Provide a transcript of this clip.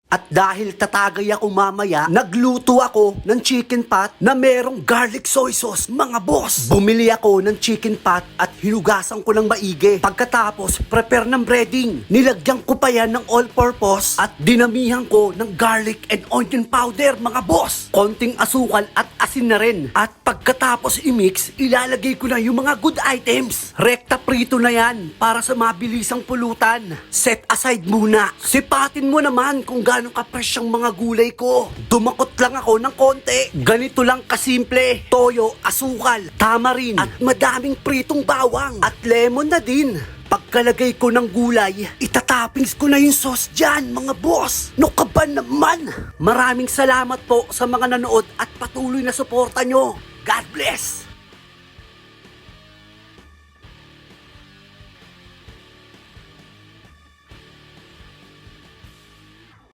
At dahil tatagay ako mamaya, nagluto ako ng chicken pot na merong garlic soy sauce, mga boss. Bumili ako ng chicken pot at hinugasan ko ng maigi. Pagkatapos, prepare ng breading. Nilagyan ko pa yan ng all-purpose at dinamihan ko ng garlic and onion powder, mga boss. Konting asukal at asin na rin. At pagkatapos i-mix, ilalagay ko na yung mga good items. Rekta prito na yan para sa mabilisang pulutan. Set aside muna. Sipatin mo naman kung gano'ng ka-fresh ang mga gulay ko. Dumakot lang ako ng konti. Ganito lang kasimple. Toyo, asukal, tamarin, at madaming pritong bawang. At lemon na din. Pagkalagay ko ng gulay, itatoppings ko na yung sauce dyan, mga boss. No ka ba naman? Maraming salamat po sa mga nanood at patuloy na suporta nyo. God bless!